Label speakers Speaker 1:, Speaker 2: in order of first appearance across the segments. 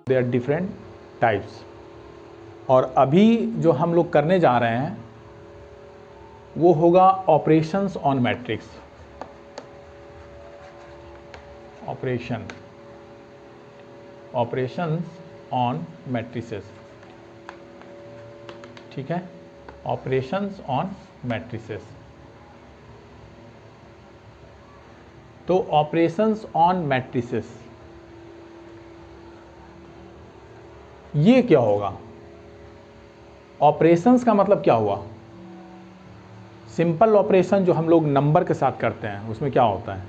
Speaker 1: They are different types. और अभी जो हम लोग करने जा रहे हैं वो होगा operations on matrix. Operations on matrices, ठीक है, ऑपरेशंस ऑन मैट्रिसेस। तो ऑपरेशंस ऑन मैट्रिसेस ये क्या होगा? ऑपरेशंस का मतलब क्या हुआ? सिंपल ऑपरेशन जो हम लोग नंबर के साथ करते हैं उसमें क्या होता है?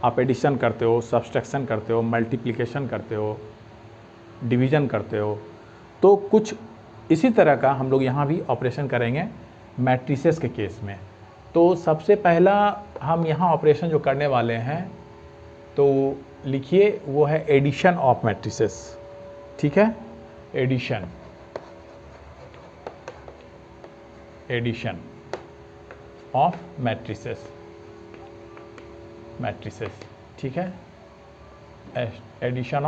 Speaker 1: आप एडिशन करते हो, सब्सट्रैक्शन करते हो, मल्टीप्लिकेशन करते हो, डिवीजन करते हो। तो कुछ इसी तरह का हम लोग यहाँ भी ऑपरेशन करेंगे मैट्रिसेस के केस में। तो सबसे पहला हम यहाँ ऑपरेशन जो करने वाले हैं तो लिखिए वो है एडिशन ऑफ मैट्रिसेस, ठीक है, एडिशन ऑफ मैट्रिसेस, ठीक है, एडिशन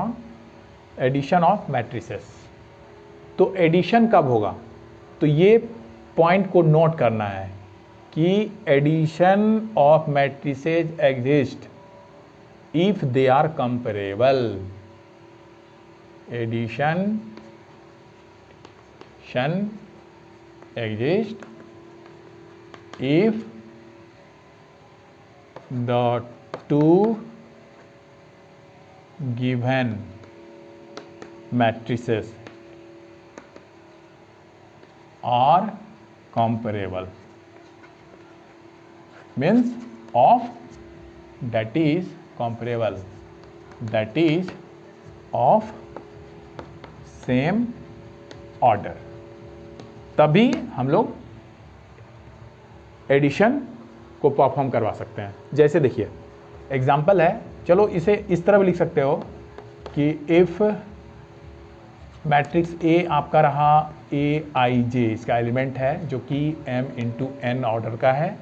Speaker 1: ऑफ मैट्रिसेस। तो एडिशन कब होगा? तो ये पॉइंट को नोट करना है कि addition of matrices exist if they are comparable. Addition exist if the two given matrices are comparable, means of that is comparable, that is of same order, तभी हम लोग एडिशन को परफॉर्म करवा सकते हैं। जैसे देखिए एग्जाम्पल है, चलो इसे इस तरह भी लिख सकते हो कि इफ मैट्रिक्स ए आपका रहा AIJ, इसका एलिमेंट है जो कि m इंटू n ऑर्डर का है,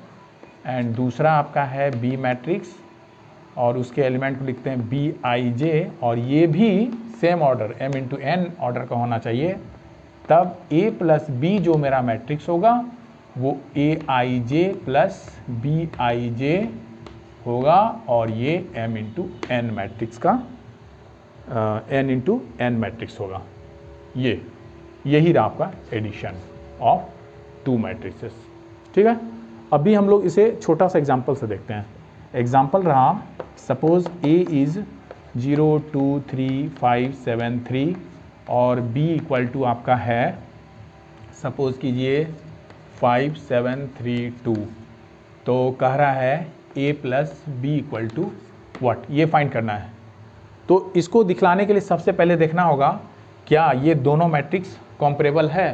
Speaker 1: एंड दूसरा आपका है B मैट्रिक्स और उसके एलिमेंट को लिखते हैं BIJ और ये भी same order m into n order का होना चाहिए, तब A प्लस B जो मेरा मैट्रिक्स होगा वो AIJ प्लस BIJ होगा और ये m इंटू n मैट्रिक्स का n इंटू n मैट्रिक्स होगा। यही रहा आपका एडिशन ऑफ टू मैट्रिसेस, ठीक है। अभी हम लोग इसे छोटा सा एग्जांपल से देखते हैं। एग्जांपल रहा, सपोज A इज़ 0 2 3 5 7 3 और B इक्वल टू आपका है सपोज कीजिए 5 7 3 2। तो कह रहा है A plus B equal to what, ये फाइंड करना है। तो इसको दिखलाने के लिए सबसे पहले देखना होगा क्या ये दोनों मैट्रिक्स कॉम्परेबल है।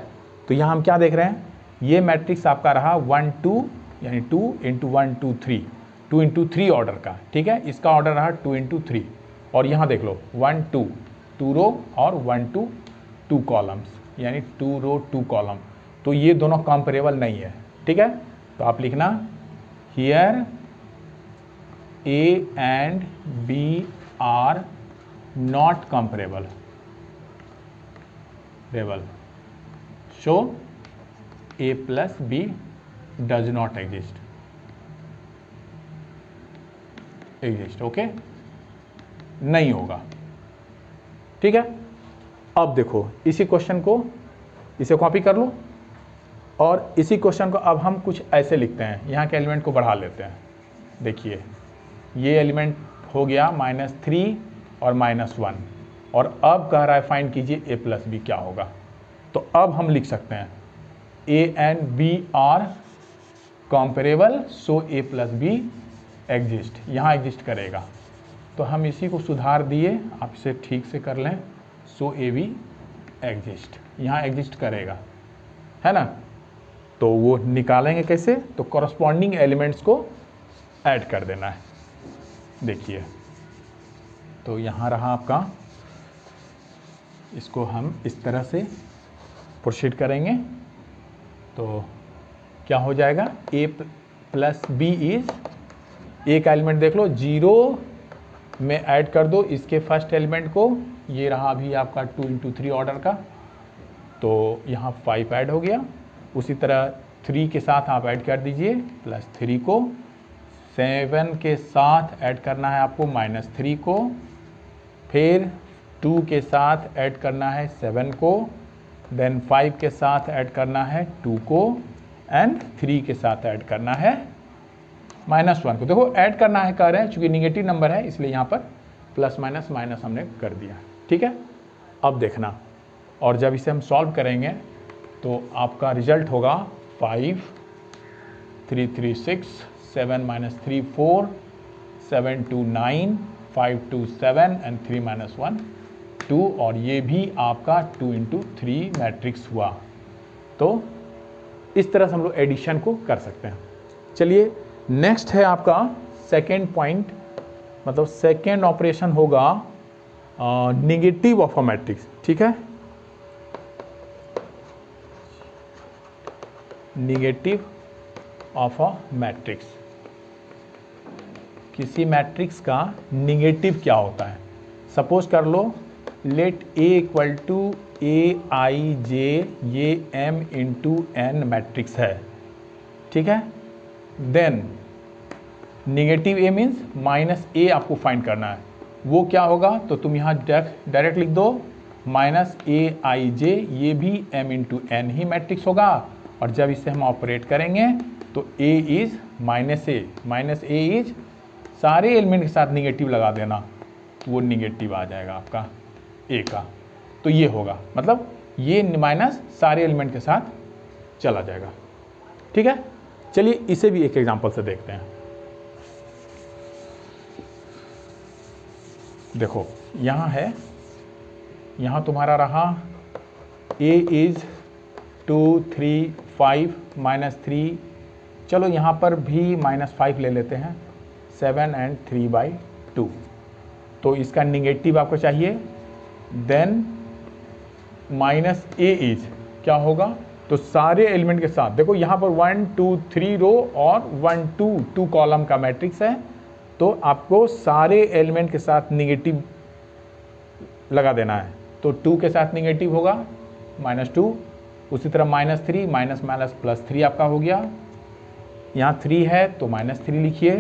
Speaker 1: तो यहाँ हम क्या देख रहे हैं, ये मैट्रिक्स आपका रहा 1 2 यानी 2 इंटू 1 2 3, 2 इंटू 3 ऑर्डर का, ठीक है। इसका ऑर्डर रहा 2 इंटू 3 और यहाँ देख लो 1 2 2 रो और 1 2 2 कॉलम्स, यानी 2 रो 2 कॉलम। तो ये दोनों कंपेरेबल नहीं है, ठीक है। तो आप लिखना here A and B are not comparable, so A plus B does not exist, okay, नहीं होगा, ठीक है। अब देखो इसी क्वेश्चन को, इसे कॉपी कर लो और इसी क्वेश्चन को अब हम कुछ ऐसे लिखते हैं, यहाँ के एलिमेंट को बढ़ा लेते हैं। देखिए ये एलिमेंट हो गया -3 और -1 और अब कह रहा है फाइंड कीजिए A प्लस B क्या होगा। तो अब हम लिख सकते हैं A and B are comparable, so A plus B exist, यहाँ एग्जिस्ट करेगा। तो हम इसी को सुधार दिए, आप इसे ठीक से कर लें, सो ए बी एग्जिस्ट, यहाँ एग्जिस्ट करेगा, है ना। तो वो निकालेंगे कैसे, तो कॉरस्पॉन्डिंग एलिमेंट्स को ऐड कर देना है। देखिए तो यहाँ रहा आपका, इसको हम इस तरह से प्रोसीड करेंगे तो क्या हो जाएगा, A plus B is, A का एलिमेंट देख लो 0 में ऐड कर दो इसके फर्स्ट एलिमेंट को, ये रहा अभी आपका 2 × 3 ऑर्डर का, तो यहाँ 5 ऐड हो गया। उसी तरह 3 के साथ आप ऐड कर दीजिए +3 को, 7 के साथ ऐड करना है आपको -3 को, फिर 2 के साथ ऐड करना है 7 को, देन 5 के साथ ऐड करना है 2 को, एंड 3 के साथ ऐड करना है -1 को। देखो ऐड करना है कर रहे हैं, चूंकि निगेटिव नंबर है इसलिए यहाँ पर प्लस माइनस माइनस हमने कर दिया, ठीक है। अब देखना, और जब इसे हम सॉल्व करेंगे तो आपका रिजल्ट होगा 5, 3 3 6, 7 - 3 4, 7 2 9, 5 2 7 एंड 3 - 1 2, और ये भी आपका 2 × 3 मैट्रिक्स हुआ। तो इस तरह से हम लोग एडिशन को कर सकते हैं। चलिए नेक्स्ट है आपका सेकेंड पॉइंट, मतलब सेकेंड ऑपरेशन होगा नेगेटिव ऑफ अ मैट्रिक्स, ठीक है। नेगेटिव ऑफ अ मैट्रिक्स, किसी मैट्रिक्स का नेगेटिव क्या होता है। सपोज कर लो लेट A = Aij, ये M × N मैट्रिक्स है, ठीक है। Then negative A means -A आपको फाइंड करना है, वो क्या होगा, तो तुम यहाँ डायरेक्ट लिख दो -Aij, ये भी M × N ही मैट्रिक्स होगा, और जब इसे हम ऑपरेट करेंगे तो A इज -A इज सारे एलिमेंट के साथ निगेटिव लगा देना, वो निगेटिव आ जाएगा आपका A का। तो ये होगा, मतलब ये माइनस सारे एलिमेंट के साथ चला जाएगा, ठीक है। चलिए इसे भी एक एग्जांपल से देखते हैं। देखो यहाँ है, यहाँ तुम्हारा रहा A इज 2 3 5 -3, चलो यहाँ पर भी -5 ले लेते हैं, 7 एंड 3/2, तो इसका निगेटिव आपको चाहिए। देन -A इज क्या होगा, तो सारे एलिमेंट के साथ, देखो यहाँ पर 1 2 3 रो और 1 2 कॉलम का मैट्रिक्स है, तो आपको सारे एलिमेंट के साथ निगेटिव लगा देना है। तो 2 के साथ निगेटिव होगा -2, उसी तरह -3 -+3 आपका हो गया। यहाँ 3 है तो -3 लिखिए,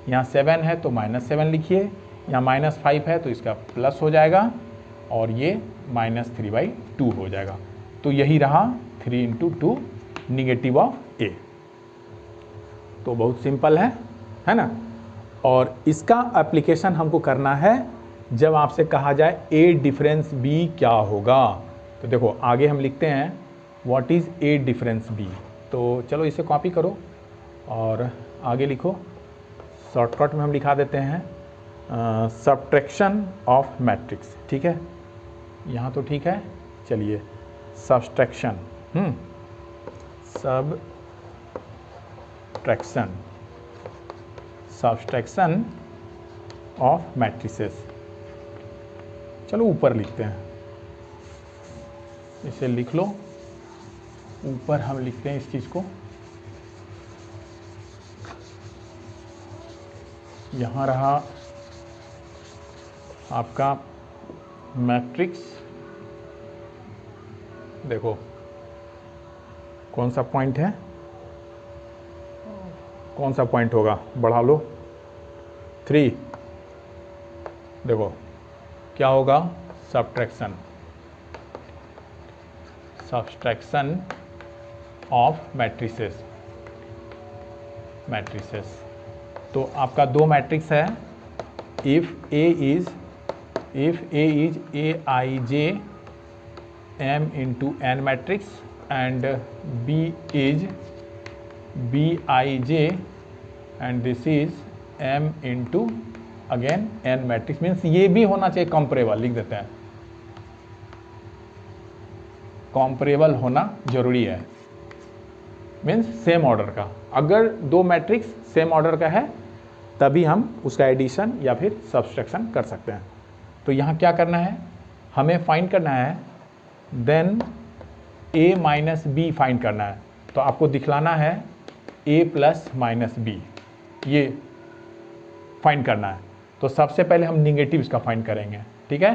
Speaker 1: यहाँ 7 है तो -7 लिखिए, यहाँ -5 है तो इसका प्लस हो जाएगा, और ये -3/2 हो जाएगा। तो यही रहा 3 × 2 नेगेटिव ऑफ A। तो बहुत सिंपल है ना। और इसका एप्लीकेशन हमको करना है जब आपसे कहा जाए A डिफरेंस B क्या होगा। तो देखो आगे हम लिखते हैं what is A difference B। तो चलो इसे कॉपी करो और आगे लिखो, शॉर्टकट में हम लिखा देते हैं सब्ट्रैक्शन ऑफ मैट्रिक्स, ठीक है। यहाँ तो ठीक है, चलिए सब्ट्रैक्शन सब्ट्रैक्शन ऑफ मैट्रिसेस। चलो ऊपर लिखते हैं, इसे लिख लो, ऊपर हम लिखते हैं इस चीज़ को। यहाँ रहा आपका मैट्रिक्स, देखो कौन सा पॉइंट है, कौन सा पॉइंट होगा, बढ़ा लो 3। देखो क्या होगा, सब्ट्रैक्शन ऑफ मैट्रिसेस। तो आपका 2 मैट्रिक्स है, if A is Aij M × N matrix and B is Bij and this is M × again N matrix, means ये भी होना चाहिए कंपरेबल, लिख देते हैं कंपरेबल होना जरूरी है, मीन्स सेम ऑर्डर का। अगर 2 मैट्रिक्स सेम ऑर्डर का है तभी हम उसका एडिशन या फिर सब्ट्रैक्शन कर सकते हैं। तो यहाँ क्या करना है, हमें फाइंड करना है देन A - B फाइंड करना है। तो आपको दिखलाना है A + -B, ये फाइंड करना है। तो सबसे पहले हम निगेटिव इसका फाइंड करेंगे, ठीक है।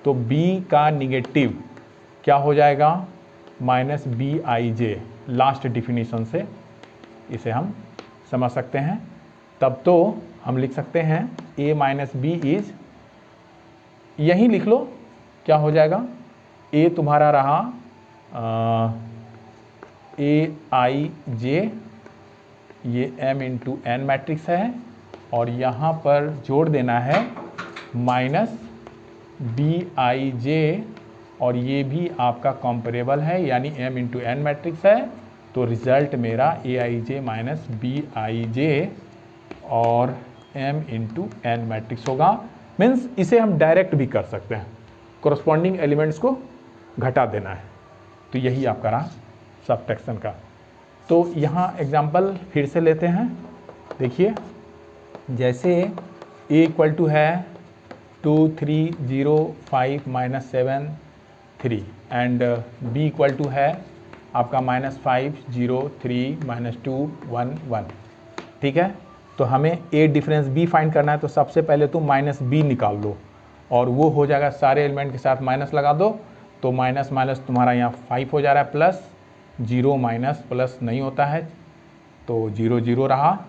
Speaker 1: तो b का निगेटिव क्या हो जाएगा, minus B I J, last definition से इसे हम समझ सकते हैं। तब तो हम लिख सकते हैं a माइनस बी इज, यहीं लिख लो क्या हो जाएगा, a तुम्हारा रहा ए आई जे, ये m इंटू एन मैट्रिक्स है, और यहाँ पर जोड़ देना है माइनस बी आई जे, और ये भी आपका कॉम्परेबल है यानी m इंटू एन मैट्रिक्स है। तो रिजल्ट मेरा ए i J minus B I j और m इंटू एन मैट्रिक्स होगा। मीन्स इसे हम डायरेक्ट भी कर सकते हैं, कोरस्पॉन्डिंग एलिमेंट्स को घटा देना है। तो यही आपका रहा सबट्रैक्शन का। तो यहाँ एग्जाम्पल फिर से लेते हैं, देखिए जैसे a इक्वल टू है 2 3 0 5 minus 7 3 and b equal to है आपका माइनस 5 0 3 माइनस 2 1 1, ठीक है। तो हमें a डिफरेंस b फाइंड करना है, तो सबसे पहले तुम माइनस b निकाल लो और वो हो जाएगा, सारे एलिमेंट के साथ माइनस लगा दो, तो माइनस माइनस तुम्हारा यहाँ 5 हो जा रहा है, प्लस 0 माइनस प्लस नहीं होता है, तो 0 0 रहा,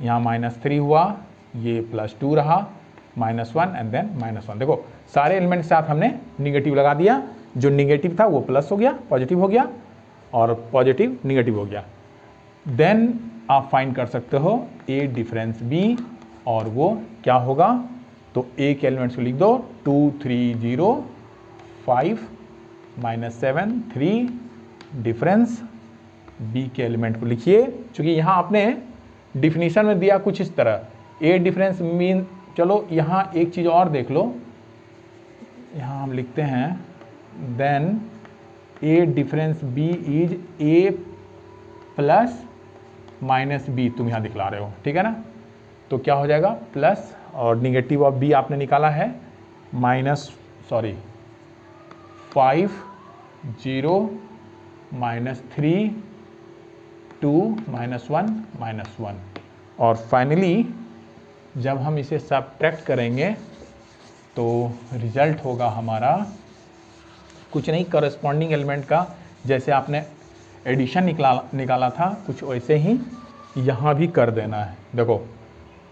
Speaker 1: यहाँ माइनस 3 हुआ, ये प्लस 2 रहा, माइनस 1 एंड देन माइनस 1। देखो सारे एलिमेंट के साथ हमने निगेटिव लगा दिया, जो निगेटिव था वो प्लस हो गया, पॉजिटिव हो गया, और पॉजिटिव निगेटिव हो गया। देन आप फाइंड कर सकते हो a डिफरेंस b, और वो क्या होगा, तो a के एलिमेंट्स को लिख दो 2 3 0 5 माइनस 7 3, डिफरेंस b के एलिमेंट को लिखिए। चूँकि यहाँ आपने डिफिनीशन में दिया कुछ इस तरह, a डिफरेंस मीन, चलो यहाँ एक चीज़ और देख लो, यहाँ हम लिखते हैं then a difference b is a plus minus b, तुम यहाँ दिखला रहे हो, ठीक है ना। तो क्या हो जाएगा, प्लस और निगेटिव ऑफ b आपने निकाला है माइनस 5 0 माइनस 3 2 माइनस 1 माइनस 1, और फाइनली जब हम इसे सबट्रैक्ट करेंगे तो रिजल्ट होगा हमारा कुछ नहीं, करस्पॉन्डिंग एलिमेंट का जैसे आपने एडिशन निकाला था कुछ वैसे ही यहाँ भी कर देना है। देखो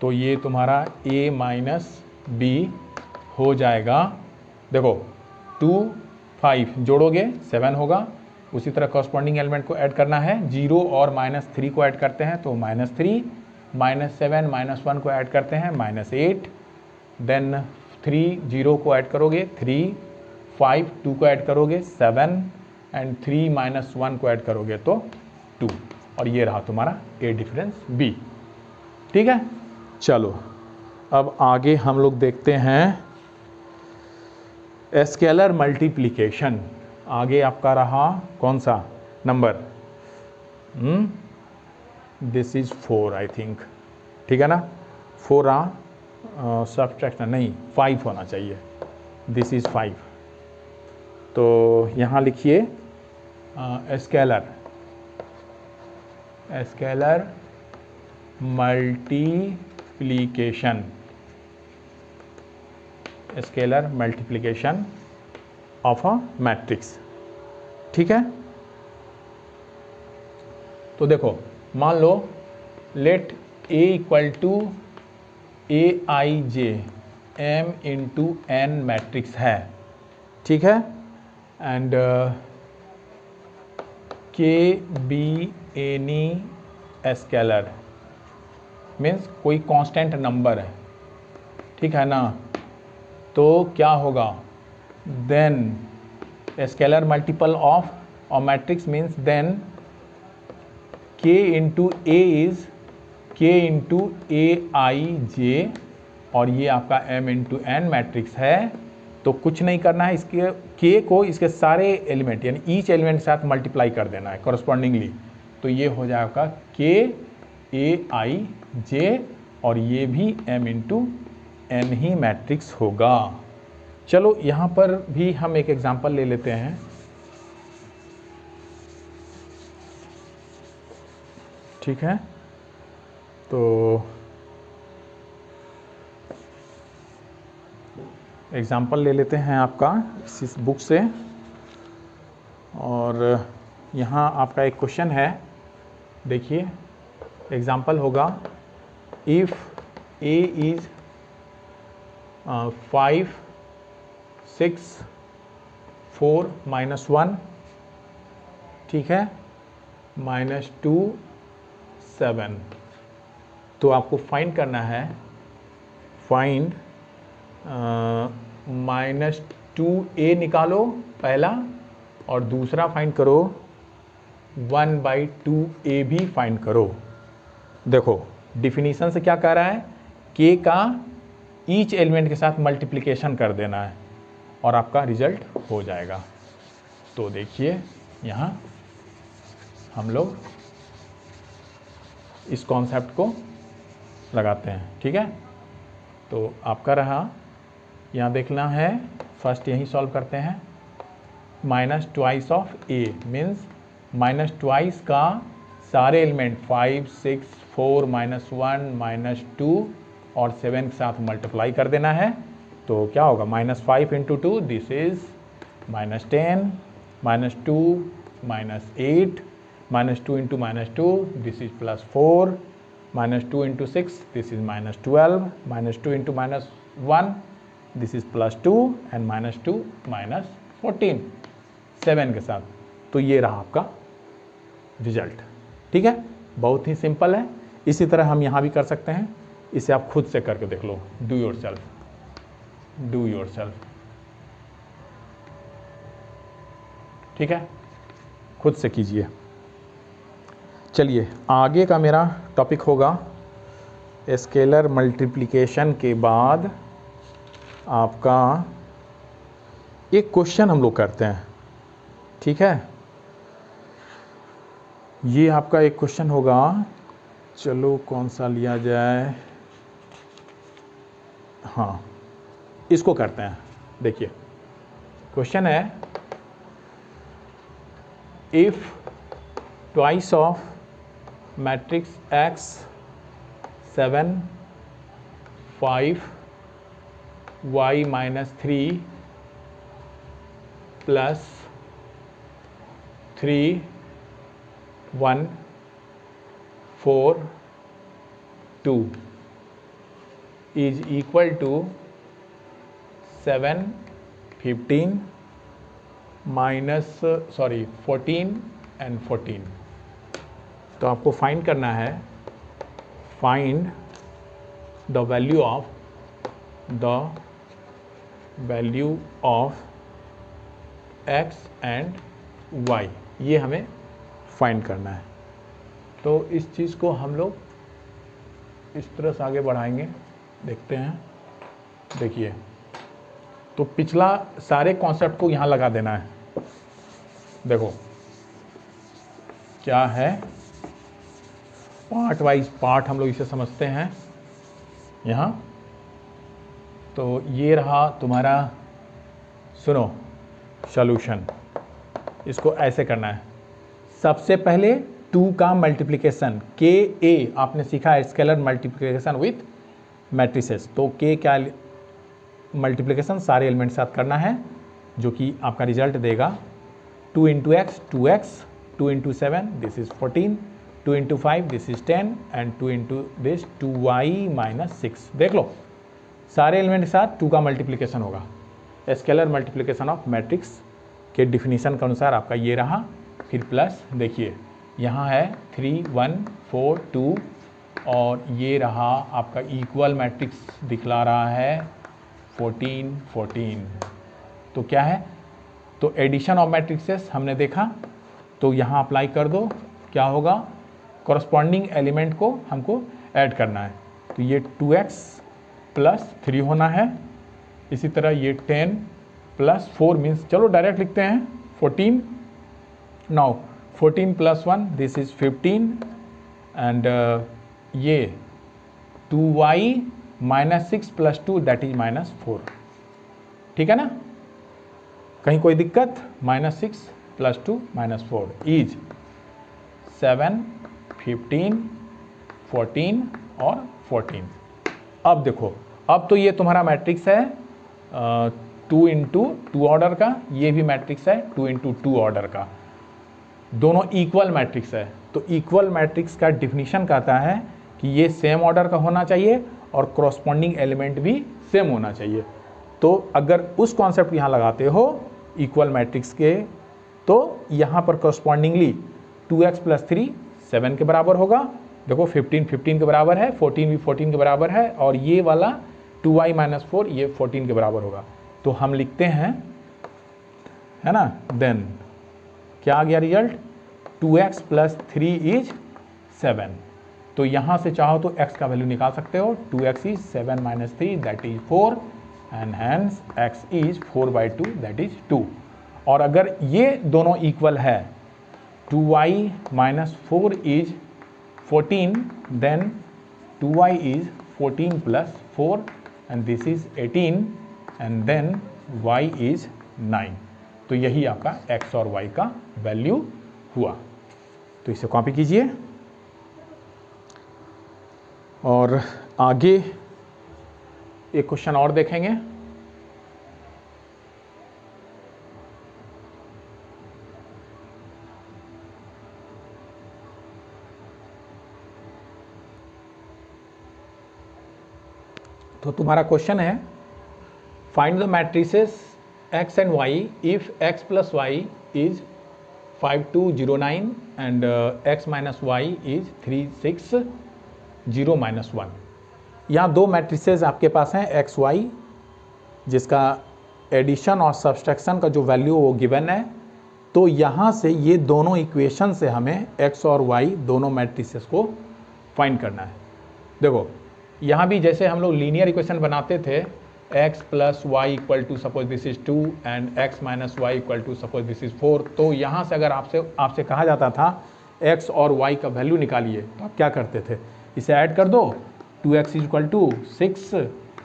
Speaker 1: तो ये तुम्हारा a माइनस बी हो जाएगा, देखो 2 5 जोड़ोगे 7 होगा, उसी तरह करस्पॉन्डिंग एलिमेंट को ऐड करना है, 0 और माइनस 3 को ऐड करते हैं तो माइनस 3, माइनस 7 माइनस 1 को ऐड करते हैं माइनस 8, देन 3 0 को ऐड करोगे 3, 5 2 को ऐड करोगे 7, एंड 3 माइनस 1 को ऐड करोगे तो 2, और ये रहा तुम्हारा a डिफरेंस b, ठीक है। चलो अब आगे हम लोग देखते हैं स्केलर मल्टीप्लिकेशन। आगे आपका रहा कौन सा number, this is 4 I think, ठीक है ना, 4 रहा, सबट्रैक्शन नहीं 5 होना चाहिए, दिस इज 5। तो यहाँ लिखिए scalar multiplication, scalar multiplication of a matrix, ठीक है। तो देखो मान लो let a equal to a i j m into n matrix है, ठीक है, and k be any scalar means कोई कांस्टेंट नंबर है, ठीक है ना। तो क्या होगा, देन स्केलर मल्टीपल ऑफ और matrix means then k into a is k into a i j, और ये आपका m इंटू एन मैट्रिक्स है। तो कुछ नहीं करना है, इसके k को इसके सारे एलिमेंट यानी ईच एलिमेंट के साथ मल्टीप्लाई कर देना है कॉरस्पॉन्डिंगली, तो ये हो जाएगा k ए आई जे, और ये भी m इंटू एन ही मैट्रिक्स होगा। चलो यहाँ पर भी हम एक एग्जांपल ले लेते हैं, ठीक है। तो एग्ज़ाम्पल ले लेते हैं आपका इस बुक से, और यहाँ आपका एक क्वेश्चन है, देखिए एग्ज़ाम्पल होगा इफ़ ए इज़ 5 6 4 -1, ठीक है, -2 7। तो आपको फाइंड करना है, फाइंड -2a निकालो पहला, और दूसरा फाइंड करो 1/2a भी फाइंड करो। देखो डिफिनीशन से क्या कह रहा है, k का ईच एलिमेंट के साथ मल्टीप्लिकेशन कर देना है और आपका रिजल्ट हो जाएगा। तो देखिए यहाँ हम लोग इस कॉन्सेप्ट को लगाते हैं, ठीक है। तो आपका रहा, यहाँ देखना है, फर्स्ट यही सॉल्व करते हैं। -2 ऑफ a मीन्स -2 का सारे एलिमेंट 5 6 4 -1 -2 और 7 के साथ मल्टीप्लाई कर देना है। तो क्या होगा, -5 × 2 this is -10, -2 -8, -2 × -2 this is +4, -2 × 6 this is -12, -2 × -1 this is +2 and -2 -14 7 के साथ। तो ये रहा आपका रिजल्ट, ठीक है। बहुत ही सिंपल है। इसी तरह हम यहाँ भी कर सकते हैं, इसे आप खुद से करके देख लो, डू योरसेल्फ, ठीक है, खुद से कीजिए। चलिए आगे का मेरा टॉपिक होगा स्केलर मल्टीप्लिकेशन के बाद आपका एक क्वेश्चन हम लोग करते हैं, ठीक है। ये आपका एक क्वेश्चन होगा, चलो कौन सा लिया जाए, हाँ इसको करते हैं। देखिए क्वेश्चन है, if twice of matrix X 7 5 y -3 + 3 1 4 2 is equal to 7 15 14 and 14। तो आपको फाइंड करना है, find the value of x and y, ये हमें फाइंड करना है। तो इस चीज़ को हम लोग इस तरह से आगे बढ़ाएंगे, देखते हैं। देखिए तो पिछला सारे कॉन्सेप्ट को यहाँ लगा देना है। देखो क्या है, पार्ट वाइज पार्ट हम लोग इसे समझते हैं यहाँ। तो ये रहा तुम्हारा, सुनो सॉल्यूशन, इसको ऐसे करना है। सबसे पहले 2 का मल्टीप्लिकेशन, KA आपने सीखा है, स्केलर मल्टीप्लिकेशन विथ मैट्रिसेस। तो K क्या मल्टीप्लिकेशन सारे एलिमेंट के साथ करना है, जो कि आपका रिजल्ट देगा 2 × x 2x, 2 × 7 this is 14, 2 × 5 this is 10 and 2 × this 2y -6। देख लो सारे एलिमेंट के साथ 2 का मल्टीप्लिकेशन होगा। स्केलर मल्टीप्लिकेशन ऑफ मैट्रिक्स के डिफिनीशन के अनुसार आपका ये रहा, फिर प्लस देखिए यहाँ है 3 1 4 2 और ये रहा आपका इक्वल मैट्रिक्स दिखला रहा है 14 14। तो क्या है, तो एडिशन ऑफ मैट्रिक्सेस हमने देखा, तो यहाँ अप्लाई कर दो, क्या होगा, कॉरस्पॉन्डिंग एलिमेंट को हमको ऐड करना है। तो ये 2x + 3 होना है, इसी तरह ये 10 + 4 मीन्स, चलो डायरेक्ट लिखते हैं 14। नाउ 14 + 1 दिस इज 15 एंड ये 2y -6 + 2 दैट इज -4, ठीक है ना। कहीं कोई दिक्कत, -6 + 2 -4 इज 7 15 14 और 14। अब देखो, अब तो ये तुम्हारा मैट्रिक्स है 2 इंटू 2 ऑर्डर का, ये भी मैट्रिक्स है 2 इंटू 2 ऑर्डर का, दोनों इक्वल मैट्रिक्स है। तो इक्वल मैट्रिक्स का डिफिनीशन कहता है कि ये सेम ऑर्डर का होना चाहिए और कॉरस्पॉन्डिंग एलिमेंट भी सेम होना चाहिए। तो अगर उस कॉन्सेप्ट यहाँ लगाते हो इक्वल मैट्रिक्स के, तो यहाँ पर कॉरस्पॉन्डिंगली 2x + 3 7 के बराबर होगा। देखो 15 15 के बराबर है, 14 भी 14 के बराबर है, और ये वाला 2y - 4 ये 14 के बराबर होगा। तो हम लिखते हैं, है ना, देन क्या आ गया रिजल्ट, 2x + 3 = 7। तो यहाँ से चाहो तो x का वैल्यू निकाल सकते हो, 2x = 7 - 3 that is 4 and hence x = 4/2 that is 2। और अगर ये दोनों इक्वल है, 2y - 4 = 14, then 2y = 14 + 4 and this is 18 and then y is 9। तो यही आपका x और y का वैल्यू हुआ। तो इसे कॉपी कीजिए और आगे एक क्वेश्चन और देखेंगे। तो तुम्हारा क्वेश्चन है, find the matrices x and y if x + y is 5 2 0 9 and x - y is 3 6 0 - 1। यहाँ दो मैट्रिसेस आपके पास हैं x y, जिसका एडिशन और सब्सट्रैक्शन का जो वैल्यू वो गिवन है। तो यहाँ से ये दोनों इक्वेशन से हमें x और y दोनों मैट्रिसेस को फाइंड करना है। देखो यहाँ भी जैसे हम लोग लीनियर इक्वेशन बनाते थे, x + y = suppose this is 2 and x - y = suppose this is 4। तो यहाँ से अगर आपसे कहा जाता था x और y का वैल्यू निकालिए, तो आप क्या करते थे, इसे ऐड कर दो, 2x = 6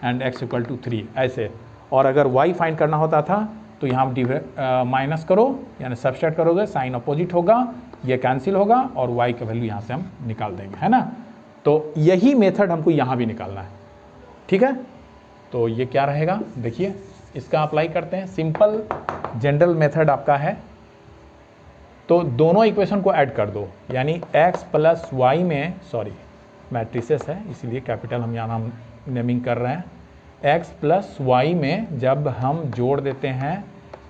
Speaker 1: एंड x = 3 ऐसे। और अगर y फाइंड करना होता था तो यहाँ माइनस करो, यानी सब्सट्रैक्ट करोगे, साइन अपोजिट होगा, ये कैंसिल होगा और y का वैल्यू यहाँ से हम निकाल देंगे, है ना। तो यही मेथड हमको यहाँ भी निकालना है, ठीक है। तो ये क्या रहेगा, देखिए इसका अप्लाई करते हैं। सिंपल जनरल मेथड आपका है, तो दोनों इक्वेशन को ऐड कर दो, यानी x + y में, सॉरी मैट्रिसेस है इसलिए कैपिटल हम यहाँ नेमिंग कर रहे हैं, x + y में जब हम जोड़ देते हैं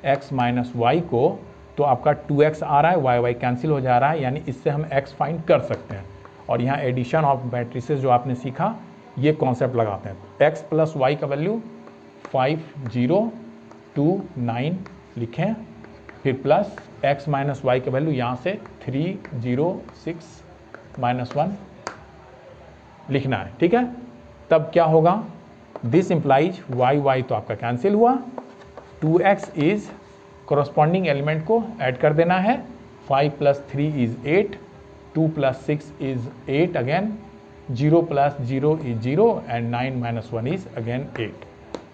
Speaker 1: x - y को, तो आपका 2x आ रहा है, y कैंसिल हो जा रहा है, यानी इससे हम x फाइंड कर सकते हैं। और यहाँ एडिशन ऑफ मैट्रिसेस जो आपने सीखा, ये कॉन्सेप्ट लगाते हैं। x + y का वैल्यू 5 0 2 9 लिखें, फिर प्लस x - y का वैल्यू यहाँ से 3 0 6 -1 लिखना है, ठीक है। तब क्या होगा, दिस इम्प्लाइज y तो आपका कैंसिल हुआ, 2x इज कॉरस्पॉन्डिंग एलिमेंट को ऐड कर देना है, 5 + 3 = 8, 2 + 6 is 8 again, 0 + 0 is 0 and 9 - 1 is again 8।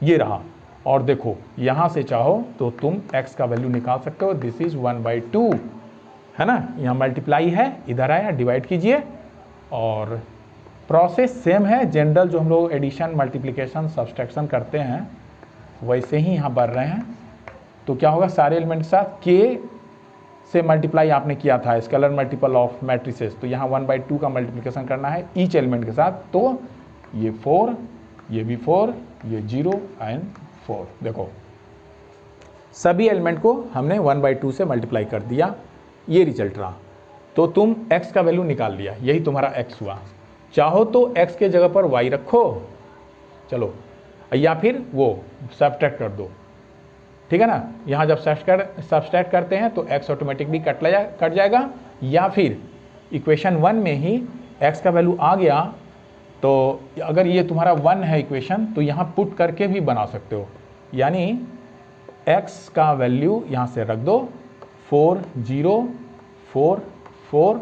Speaker 1: ये रहा। और देखो यहाँ से चाहो तो तुम x का वैल्यू निकाल सकते हो, दिस इज 1/2, है ना। यहाँ मल्टीप्लाई है, इधर आया, डिवाइड कीजिए, और प्रोसेस सेम है, जनरल जो हम लोग एडिशन मल्टीप्लिकेशन सब्सट्रैक्शन करते हैं वैसे ही यहाँ बढ़ रहे हैं। तो क्या होगा, सारे एलिमेंट के साथ k से मल्टीप्लाई आपने किया था, स्केलर मल्टीपल ऑफ मैट्रिसेस, तो यहाँ 1/2 का मल्टीप्लिकेशन करना है ईच एलिमेंट के साथ। तो ये 4, ये भी 4, ये 0 एंड 4। देखो सभी एलिमेंट को हमने 1/2 से मल्टीप्लाई कर दिया, ये रिजल्ट रहा। तो तुम x का वैल्यू निकाल लिया, यही तुम्हारा x हुआ। चाहो तो x के जगह पर y रखो, चलो, या फिर वो सब्ट्रैक्ट कर दो, ठीक है ना। यहाँ जब सब्ट्रैक्ट करते हैं तो x ऑटोमेटिकली कट जाएगा, या फिर इक्वेशन 1 में ही x का वैल्यू आ गया, तो अगर ये तुम्हारा 1 है इक्वेशन, तो यहाँ पुट करके भी बना सकते हो, यानी x का वैल्यू यहाँ से रख दो, 4 0 4 4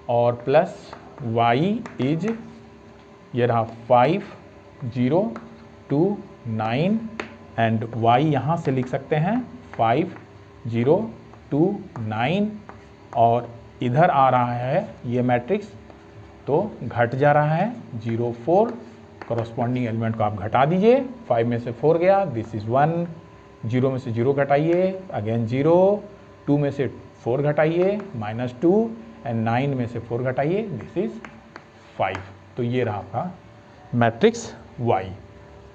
Speaker 1: और प्लस y इज, ये रहा 5 0 2 9 एंड y यहाँ से लिख सकते हैं 5 0 2 9, और इधर आ रहा है ये मैट्रिक्स, तो घट जा रहा है 0 4 करस्पॉन्डिंग एलिमेंट को आप घटा दीजिए, 5 में से 4 गया, दिस इज़ 1, 0 में से 0 घटाइए, अगेन 0, 2 में से 4 घटाइए, -2, एंड 9 में से 4 घटाइए, दिस इज़ 5। तो ये रहा आपका मैट्रिक्स Y।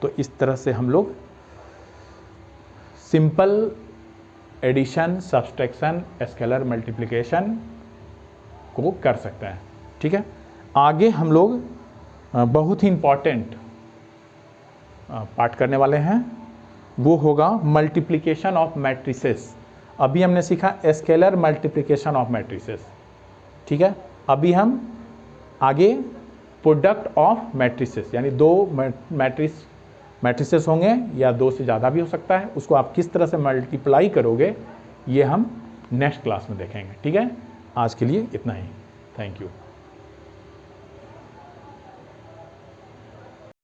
Speaker 1: तो इस तरह से हम लोग simple addition, subtraction, scalar multiplication को कर सकते हैं। ठीक है, आगे हम लोग बहुत ही इम्पॉर्टेंट पार्ट करने वाले हैं, वो होगा मल्टीप्लिकेशन ऑफ मैट्रिसेस। अभी हमने सीखा स्केलर मल्टीप्लिकेशन ऑफ मैट्रिसेस। ठीक है, अभी हम आगे प्रोडक्ट ऑफ मैट्रिसेस, यानी दो मैट्रिसेस होंगे या दो से ज़्यादा भी हो सकता है, उसको आप किस तरह से मल्टीप्लाई करोगे ये हम नेक्स्ट क्लास में देखेंगे। ठीक है, आज के लिए इतना ही, थैंक यू।